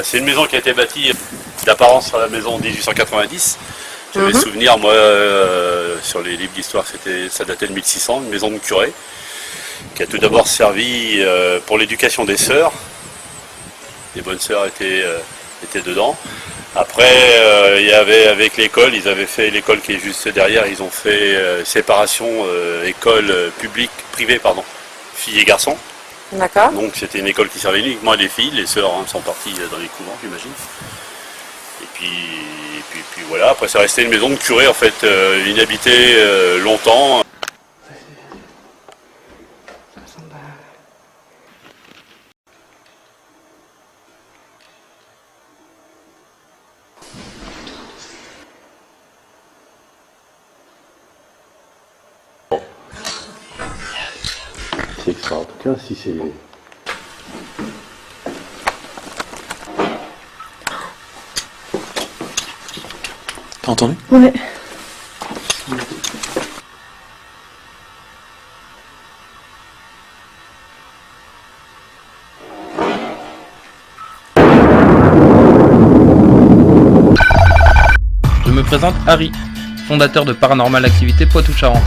C'est une maison qui a été bâtie d'apparence sur la maison 1890. J'avais souvenir, moi, sur les livres d'histoire, ça datait de 1600, une maison de curé, qui a tout d'abord servi pour l'éducation des sœurs. Les bonnes sœurs étaient dedans. Après, il y avait avec l'école, ils avaient fait l'école qui est juste derrière, ils ont fait séparation école publique, privée, pardon, filles et garçons. D'accord. Donc c'était une école qui servait uniquement à des filles, les sœurs sont parties dans les couvents, j'imagine. Et puis voilà, après ça restait une maison de curé en fait, inhabitée longtemps. C'est extra, en tout cas, si c'est... T'as entendu? Ouais. Je me présente Harry, fondateur de Paranormal Activité Poitou-Charentes.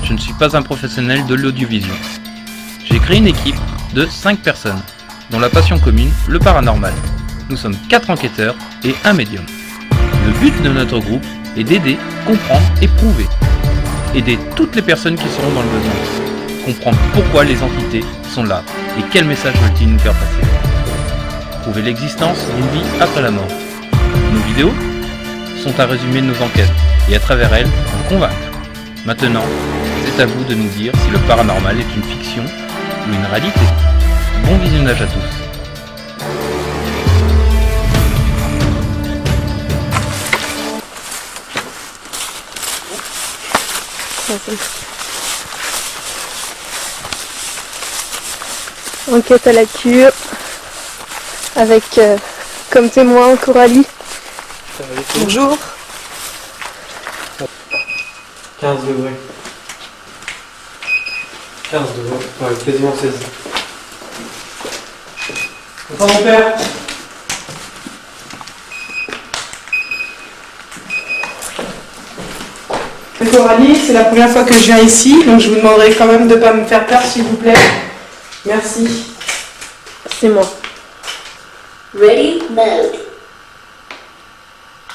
Je ne suis pas un professionnel de l'audiovisuel. J'ai créé une équipe de 5 personnes, dont la passion commune, le paranormal. Nous sommes 4 enquêteurs et un médium. Le but de notre groupe est d'aider, comprendre et prouver. Aider toutes les personnes qui seront dans le besoin. Comprendre pourquoi les entités sont là et quel message veulent-ils nous faire passer. Prouver l'existence d'une vie après la mort. Nos vidéos sont un résumé de nos enquêtes et à travers elles, nous convaincre. Maintenant, c'est à vous de nous dire si le paranormal est une fiction ou une réalité. Bon visionnage à tous. Enquête à la cure avec comme témoin Coralie. Bonjour. 15 degrés. 15 degrés, ouais, quasiment 16. Bonsoir mon père. Coralie, c'est la première fois que je viens ici, donc je vous demanderai quand même de ne pas me faire peur s'il vous plaît. Merci. C'est moi. Ready mode.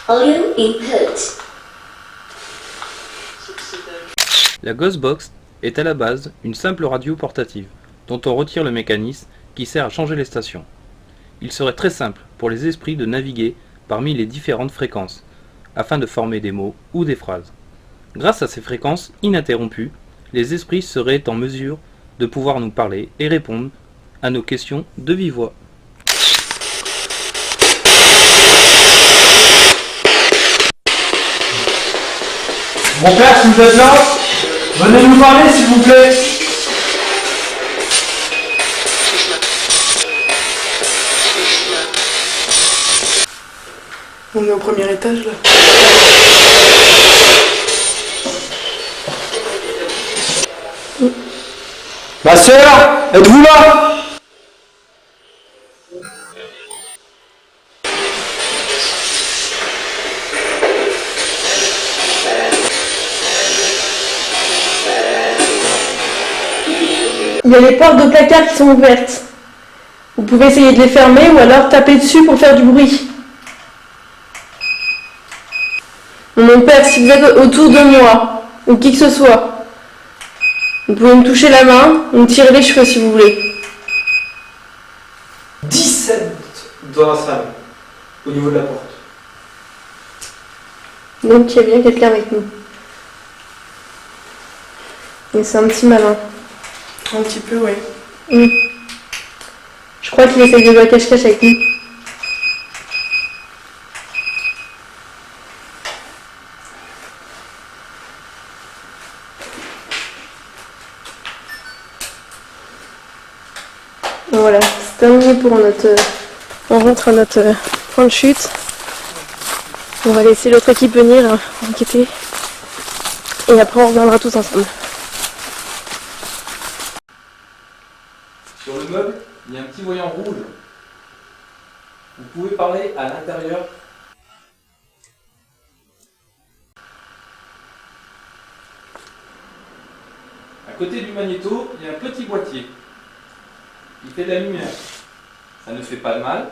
Volume input. La Ghostbox est à la base une simple radio portative, dont on retire le mécanisme qui sert à changer les stations. Il serait très simple pour les esprits de naviguer parmi les différentes fréquences, afin de former des mots ou des phrases. Grâce à ces fréquences ininterrompues, les esprits seraient en mesure de pouvoir nous parler et répondre à nos questions de vive voix. Mon père, si vous êtes là, venez nous parler s'il vous plaît. On est au premier étage là. Ma sœur, êtes-vous là? Il y a les portes de placard qui sont ouvertes. Vous pouvez essayer de les fermer ou alors taper dessus pour faire du bruit. Mon père, si vous êtes autour de moi, ou qui que ce soit, vous pouvez me toucher la main ou me tirer les cheveux si vous voulez. 17 dans la salle, au niveau de la porte. Donc il y a bien quelqu'un avec nous. Et c'est un petit malin. Un petit peu, oui. Je crois qu'il essaye de jouer à cache-cache avec nous. Voilà, c'est terminé pour notre... On rentre à notre point de chute. On va laisser l'autre équipe venir enquêter. Et après on reviendra tous ensemble. Sur le meuble, il y a un petit voyant rouge. Vous pouvez parler à l'intérieur. À côté du magnéto, il y a un petit boîtier. Il fait de la lumière. Ça ne fait pas de mal.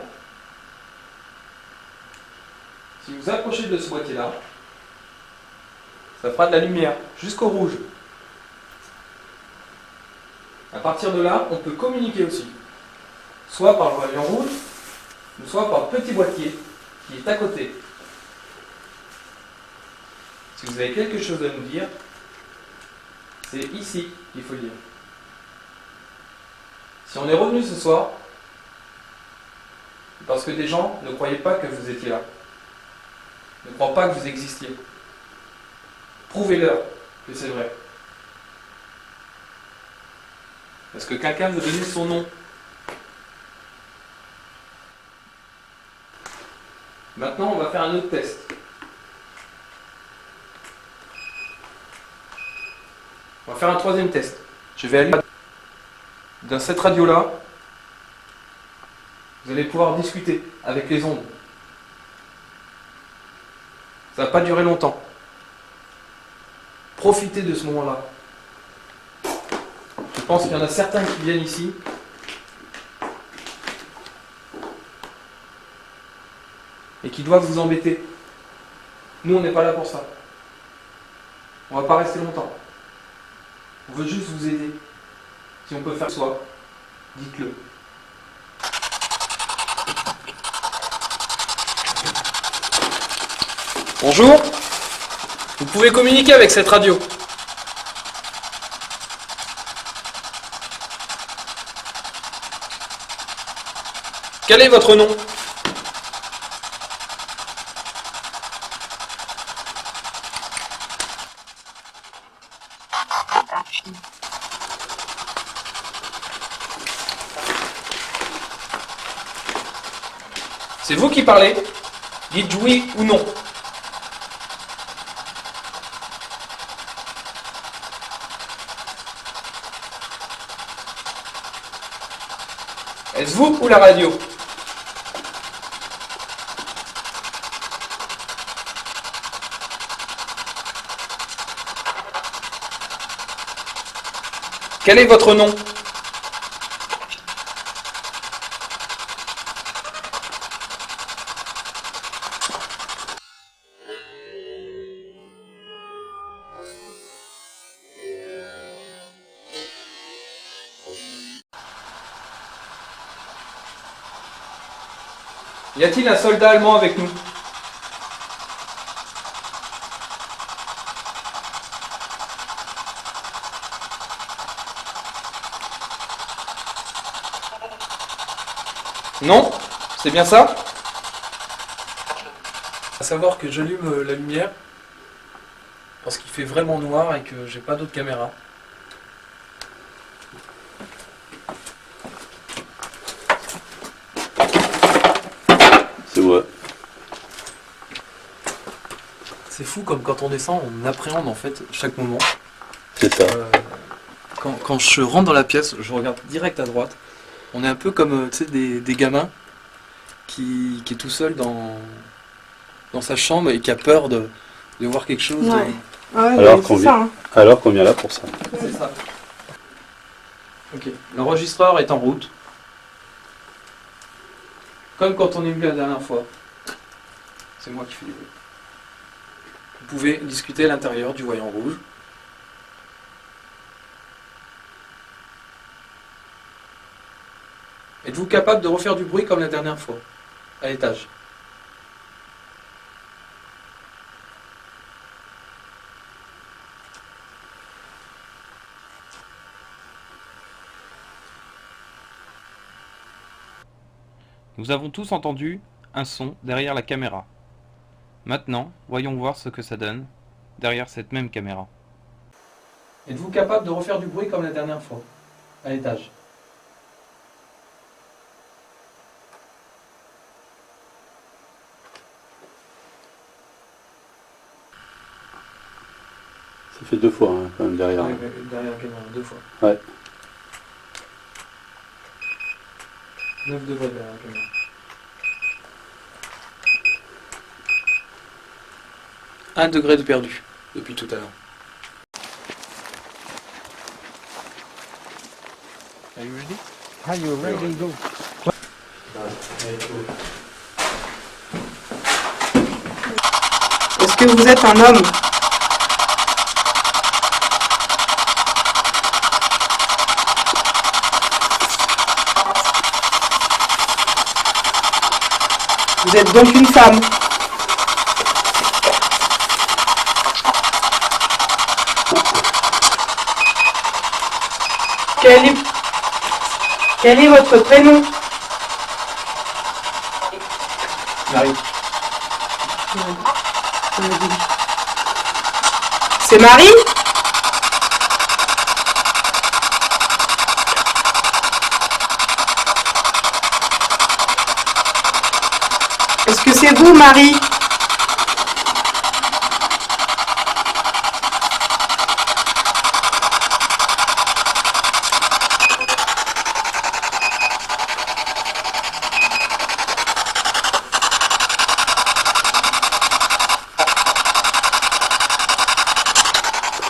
Si vous approchez de ce boîtier-là, ça fera de la lumière jusqu'au rouge. À partir de là, on peut communiquer aussi. Soit par le voyant rouge, ou soit par le petit boîtier qui est à côté. Si vous avez quelque chose à nous dire, c'est ici qu'il faut le dire. Si on est revenu ce soir, c'est parce que des gens ne croyaient pas que vous étiez là. Ne croient pas que vous existiez. Prouvez-leur que c'est vrai. Est-ce que quelqu'un veut donner son nom? Maintenant, on va faire un autre test. On va faire un troisième test. Je vais aller dans cette radio-là. Vous allez pouvoir discuter avec les ondes. Ça ne va pas durer longtemps. Profitez de ce moment-là. Je pense qu'il y en a certains qui viennent ici. Et qui doivent vous embêter. Nous, on n'est pas là pour ça. On va pas rester longtemps. On veut juste vous aider. Si on peut faire soi, dites-le. Bonjour. Vous pouvez communiquer avec cette radio. Quel est votre nom ? C'est vous qui parlez. Dites oui ou non. Est-ce vous ou la radio ? Quel est votre nom ? Y a-t-il un soldat allemand avec nous ? Non ? C'est bien ça ? À savoir que j'allume la lumière parce qu'il fait vraiment noir et que j'ai pas d'autre caméra. C'est vrai. C'est fou comme quand on descend, on appréhende en fait chaque moment. C'est ça. Quand je rentre dans la pièce, je regarde direct à droite. On est un peu comme tu sais, des gamins qui est tout seul dans sa chambre et qui a peur de voir quelque chose. Ouais. Ah ouais, Alors mais qu'on c'est vient, ça, hein. alors qu'on vient là pour ça. C'est ça. Ok. L'enregistreur est en route. Comme quand on est venu la dernière fois. C'est moi qui fais les bruits. Vous pouvez discuter à l'intérieur du voyant rouge. Êtes-vous capable de refaire du bruit comme la dernière fois, à l'étage ? Nous avons tous entendu un son derrière la caméra. Maintenant, voyons voir ce que ça donne derrière cette même caméra. Êtes-vous capable de refaire du bruit comme la dernière fois, à l'étage ? Ça fait 2 fois hein, quand même derrière. Ouais, derrière la caméra, 2 fois. Ouais. 9 degrés derrière la caméra. 1 degré de perdu depuis tout à l'heure. Est-ce que vous êtes un homme? Vous êtes donc une femme. Quel est votre prénom? Marie. C'est Marie? Est-ce que c'est vous, Marie?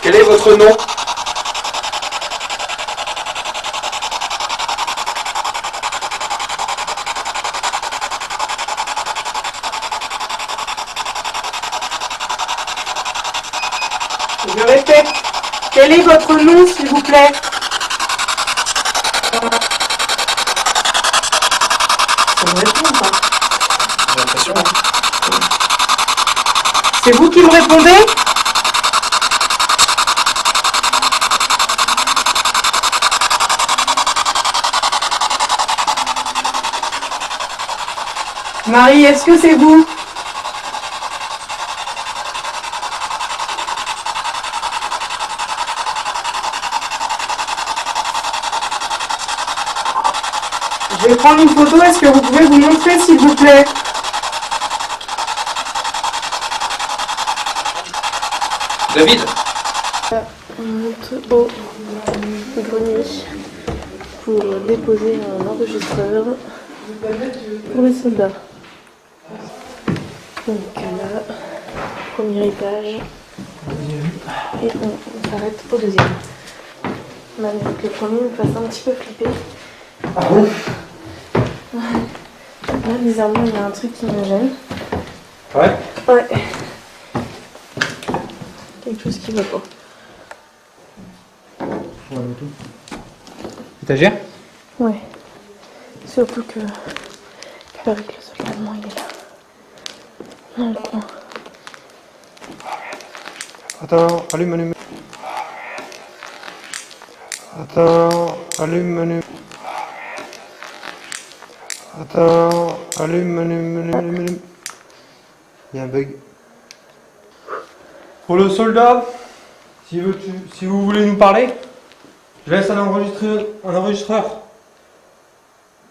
Quel est votre nom? Je répète, quel est votre nom, s'il vous plaît? Ça me répond ou pas? J'ai l'impression. C'est vous qui me répondez? Marie, est-ce que c'est vous? Je vais prendre une photo, est-ce que vous pouvez vous montrer, s'il vous plaît? David, On monte au grenier pour déposer un enregistreur pour les soldats. Donc là, premier étage, et on s'arrête au deuxième. Malgré que le premier me fasse un petit peu flipper. Ah bon? Là, bizarrement, il y a un truc qui me gêne. Ouais. Ouais. Quelque chose qui va pas. Étagère? Ouais. Surtout que paraît que le soldat allemand il est là. Dans le coin. Attends, allume. Attends, allume. Attends, allume. Il y a un bug. Pour le soldat, si vous voulez nous parler, je laisse un enregistreur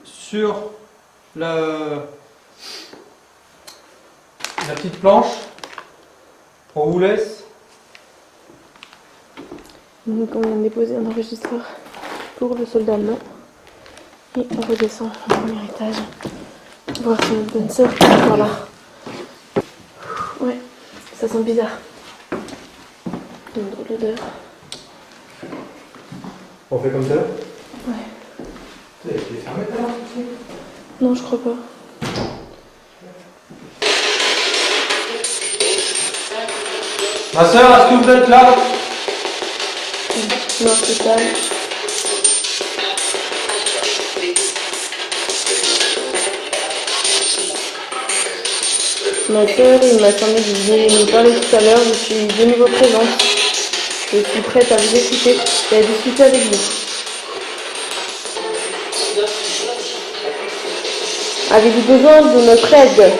sur la petite planche. On vous laisse. Donc on vient de déposer un enregistreur pour le soldat allemand. Et on redescend au premier étage. Voir si notre bonne sœur est encore là. Ouais, ça sent bizarre. Une drôle d'odeur. On fait comme ça? Ouais. Tu es fermé là? Non, je crois pas. Ma soeur, est-ce que vous êtes là? Non, c'est pas. Ma soeur, il m'a semblé que vous veniez nous parler tout à l'heure. Je suis de nouveau présente. Je suis prête à vous écouter et à discuter avec vous. Avez-vous besoin de notre aide?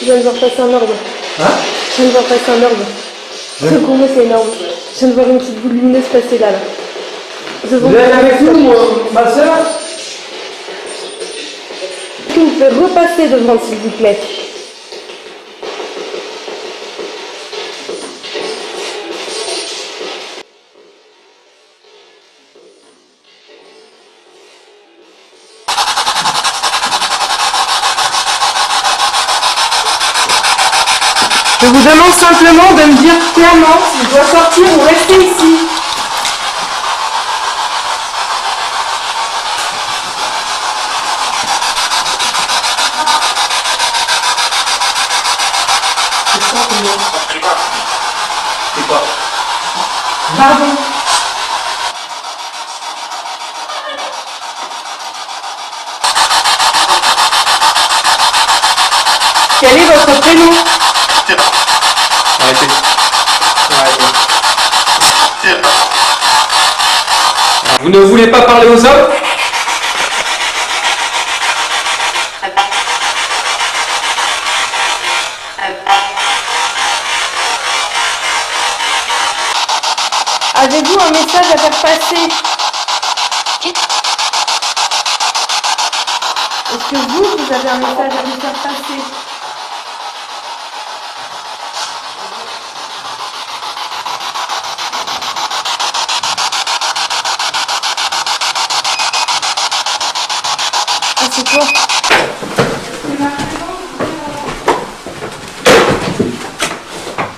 Je viens de voir passer un ordre. Hein? Je viens de voir passer un ordre. Secours-moi, c'est énorme. Je viens de voir une petite boule lumineuse passer là. Vous êtes avec nous, ma soeur? Que vous me faites repasser devant, s'il vous plaît. Je vous demande simplement de me dire clairement si je dois sortir ou rester ici. C'est quoi? Pardon. Quel est votre prénom? Arrêtez. Vous ne voulez pas parler aux hommes? Avez-vous un message à faire passer? Est-ce que vous avez un message à lui faire passer? Ah, c'est toi?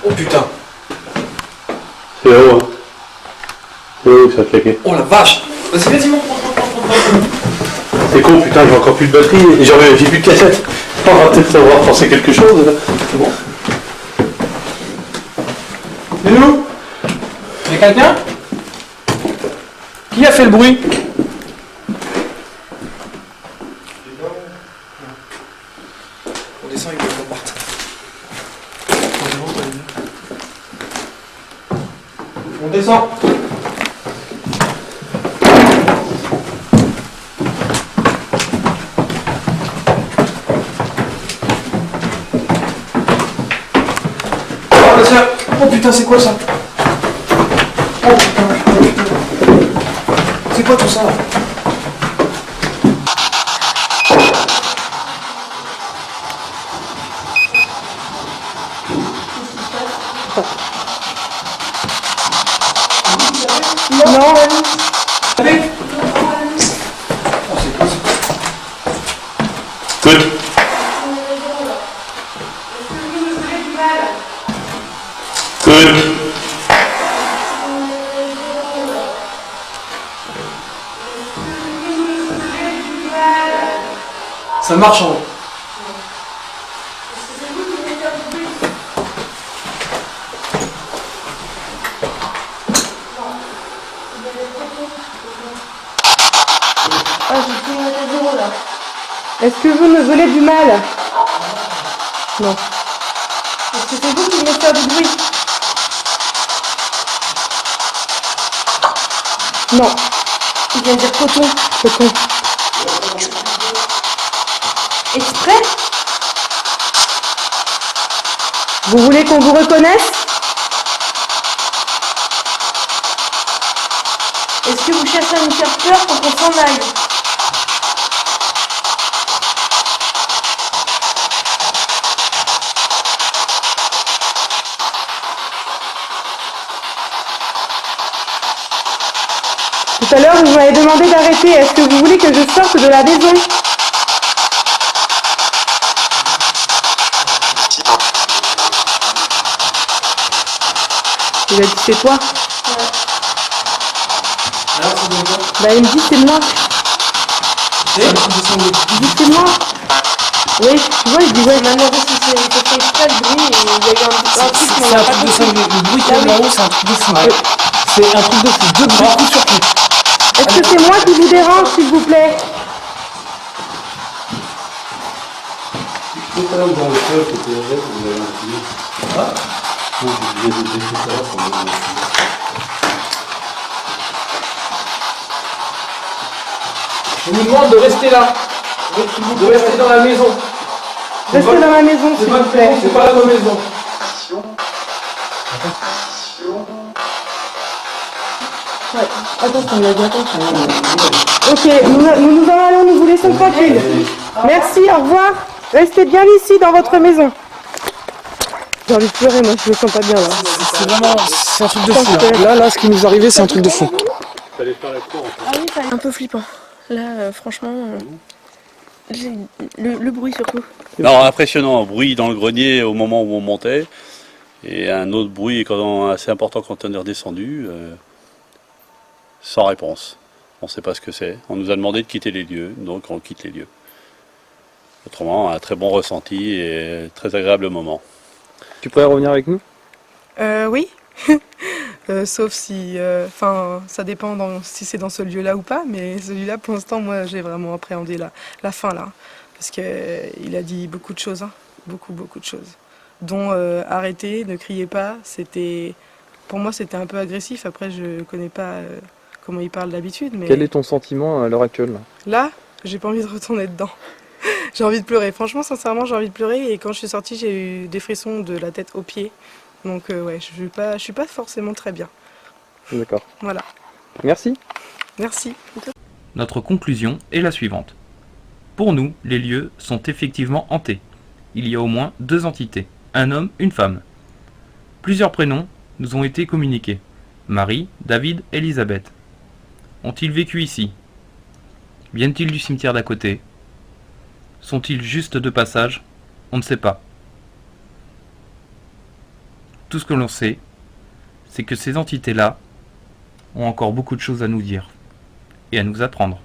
Oh putain. C'est là-haut, hein. C'est là-haut que ça a claqué. Oh la vache. Vas-y, vas-y, monte. C'est con, putain, j'ai encore plus de batterie et j'ai plus de cassette. On va peut-être savoir penser quelque chose. Là. C'est bon. C'est nous? Y'a quelqu'un? Qui a fait le bruit? On descend, il faut qu'on parte. On descend. Oh putain, c'est quoi ça? Oh putain. C'est quoi tout ça? Non. Avec? Oh, c'est quoi ça? Good. Good. Ça marche en haut. Ah, j'ai pris mon zéro là. Est-ce que vous me voulez du mal? Non. Est-ce que c'est vous qui venez faire du bruit? Non. Il vient dire coton. Coton. Exprès? Vous voulez qu'on vous reconnaisse? Est-ce que vous cherchez à nous faire peur pour qu'on s'en aille? Tout à l'heure, vous m'avez demandé d'arrêter. Est-ce que vous voulez que je sorte de la maison? Il a dit c'est toi? Alors, c'est bon, quoi? Bah il me dit c'est moi. C'est Il dit c'est moi. Oui, tu vois, il dit ouais, maintenant si c'est fait exprès le bruit et il y a eu un truc qu'on C'est n'a un pas truc de compris. cinglé. Le bruit qu'il y Ah a oui. là-haut, c'est un truc de fou. C'est un truc de fou. Deux bruits coup sur coup. Est-ce que c'est moi qui vous dérange, s'il vous plaît? Tout à l'heure dans le club, c'était vrai, vous avez un ah. Non, je disais des tout à l'heure, ça m'a dit. Je vous demande de rester là. De rester dans la maison. Restez dans la maison, C'est s'il pas vous plaît. c'est pas la bonne maison. Attention, il a bien compris. Ok, nous en allons, nous vous laissons tranquilles. Merci, au revoir. Restez bien ici dans votre maison. J'ai envie de pleurer, moi, je me sens pas bien là. C'est vraiment, c'est un truc de fou. Là, ce qui nous est arrivé, c'est un truc de fou. Un peu flippant. Là, franchement, le bruit surtout. Non, impressionnant, un bruit dans le grenier au moment où on montait, et un autre bruit assez important quand on est redescendu, sans réponse. On ne sait pas ce que c'est. On nous a demandé de quitter les lieux, donc on quitte les lieux. Autrement, un très bon ressenti et très agréable moment. Tu pourrais revenir avec nous? Oui. Sauf si, ça dépend si c'est dans ce lieu-là ou pas, mais celui-là, pour l'instant, moi, j'ai vraiment appréhendé la fin, là. Parce qu'il a dit beaucoup de choses, hein. Beaucoup de choses. Dont arrêtez, ne criez pas, pour moi, c'était un peu agressif. Après, je connais pas comment il parle d'habitude, mais... Quel est ton sentiment à l'heure actuelle? Là, j'ai pas envie de retourner dedans. J'ai envie de pleurer. Franchement, sincèrement, j'ai envie de pleurer. Et quand je suis sortie, j'ai eu des frissons de la tête aux pieds. Donc ouais, je suis pas forcément très bien. D'accord. Voilà. Merci. Merci. Notre conclusion est la suivante. Pour nous, les lieux sont effectivement hantés. Il y a au moins 2 entités, un homme, une femme. Plusieurs prénoms nous ont été communiqués. Marie, David, Elisabeth. Ont-ils vécu ici? Viennent-ils du cimetière d'à côté? Sont-ils juste de passage? On ne sait pas. Tout ce que l'on sait, c'est que ces entités-là ont encore beaucoup de choses à nous dire et à nous apprendre.